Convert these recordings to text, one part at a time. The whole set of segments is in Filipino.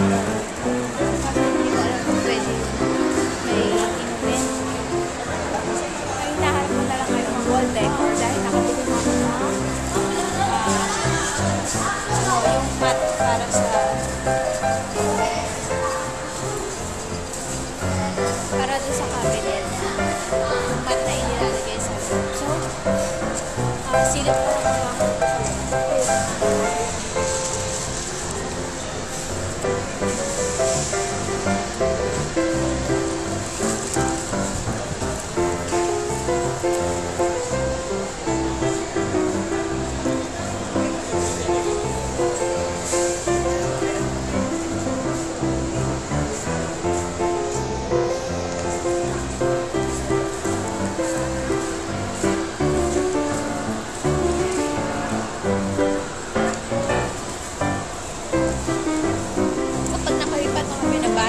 Kaso hindi ko alam kung pwede yun. May inumin. Ay, hinaharap ko na lang ngayon ng wall decor dahil nakabili na ako ng yung mat para sa doon sa cabinet. Yung mat na inilalagay sa loob. So, silip ko lang ako.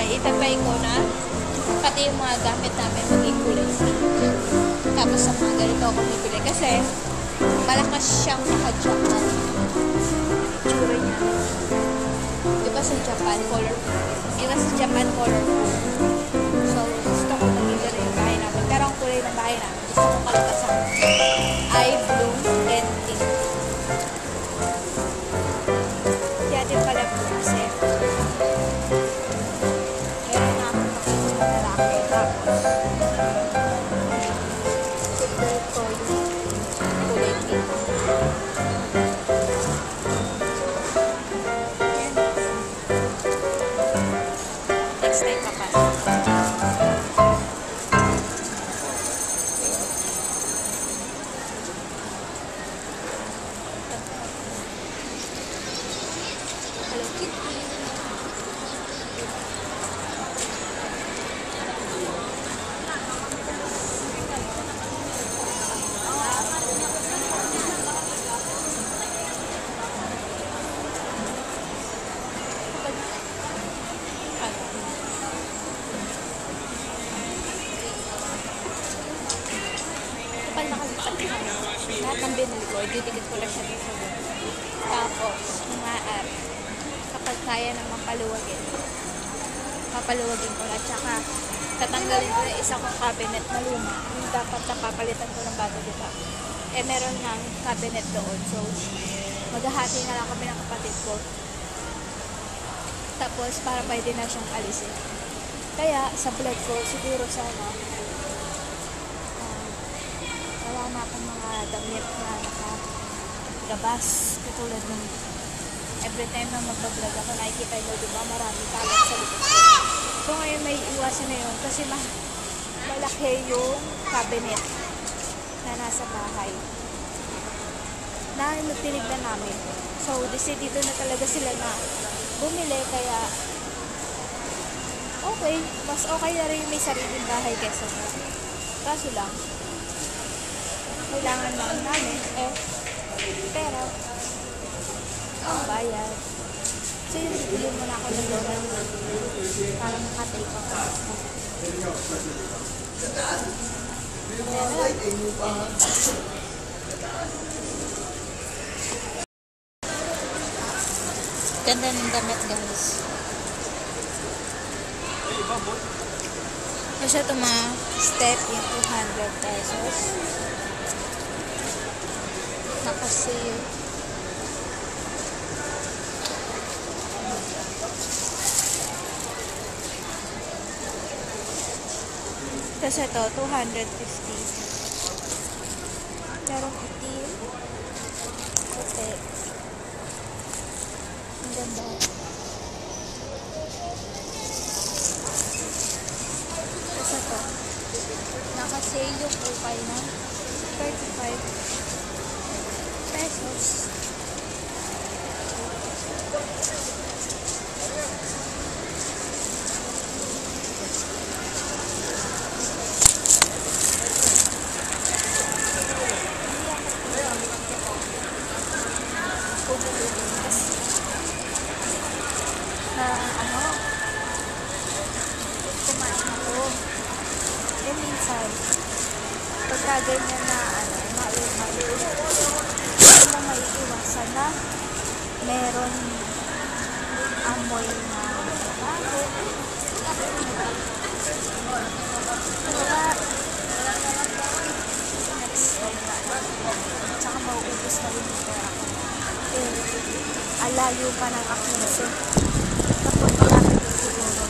Itatry ko na pati yung mga gamit namin maging kulay pink. Tapos sa mga ganito ako bibili kasi malakas siyang naka-jack na itsura niya. Diba sa Japan colorful? Iba sa Japan colorful. So gusto ko maging ganito yung bahay namin. Pero ang kulay ng bahay namin gusto ko kalabasang ay blue and pink. Kaya din pala po kasi next time papasok. Hello Kitty. Kapag nakalipat kami, lahat ng binili ko, ididikit ko lang siya dito sa buwan. Tapos, maaari, kapag kaya naman papaluwagin ko na, tsaka tatanggalin ko yung isa kong cabinet na luma, yung dapat napapalitan ko ng bago, diba? Eh, meron ng cabinet doon, so, maghahati na lang kami ng kapatid ko. Tapos, para pwede na siyang alisin. Kaya, sa vlog ko, siguro sana, wala na akong mga damit na nakalabas. Katulad ng every time na magbablog ako, nakikita nyo, diba, marami kalat sa likod ko. So, ngayon may iwasan na yun kasi malaki yung cabinet na nasa bahay na tinignan namin. So, decidido na talaga sila na bumili, kaya okay, mas okay na rin may sariling bahay kesa na. Kaso lang, kailangan lang namin pero ang bayad. So yun, bibili muna ako ng donut para makatake ako. Ganda ng damit, guys. Kasi ito mga step yung 200 pesos. Naka-sale. Tapos ito, 250. Merong itim. Puti. Ang ganda. Tapos ito, naka-sale yung upay na 35 pesos. Kumain ako. Minsan, pagka ganyan na maiwan, hindi mo maiiwasan na meron amoy na Kaya, next time na lang. Tsaka mauubos na rin yung pera ko. Alayo pa ng akinse. Tapos malapit siguro.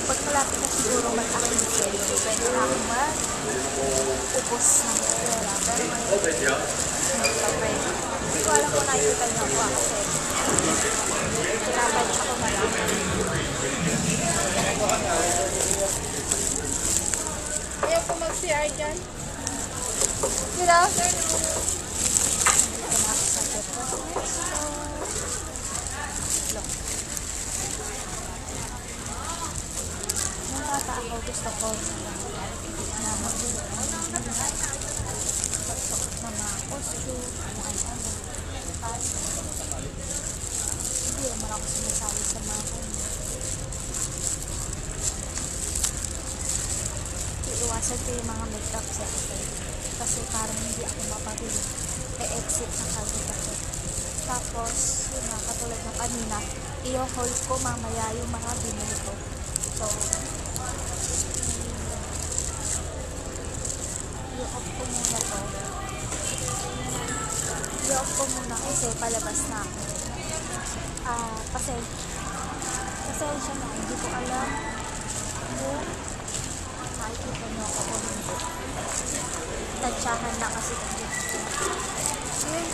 Pag malapit na siguro mag-akinse, pwede na akong mag-ubos ng pera. Pero hindi pa pwede. Hindi ko alam kung nakikita niyo ako kasi tinapay ako marami. Ayaw po mag-CR dyan. Good afternoon! Ito na ako sa department store. Look. Nung bata ako, gusto ko na magsuot ng mga costume, ano. Hindi naman ako sumasali sa mga ganyan. Iiwasan ko yung mga makeup set kasi parang hindi ako mapabili. E-exit na kagad ako. Tapos, yun nga, katulad ng kanina, i-haul ko mamaya yung mga binili ko. So, i-off ko muna to. I-off ko muna kasi palabas na ako. Pasensya na, hindi ko alam kung makikita niyo ako o hindi. Tansyahan na kasi kami. Yun.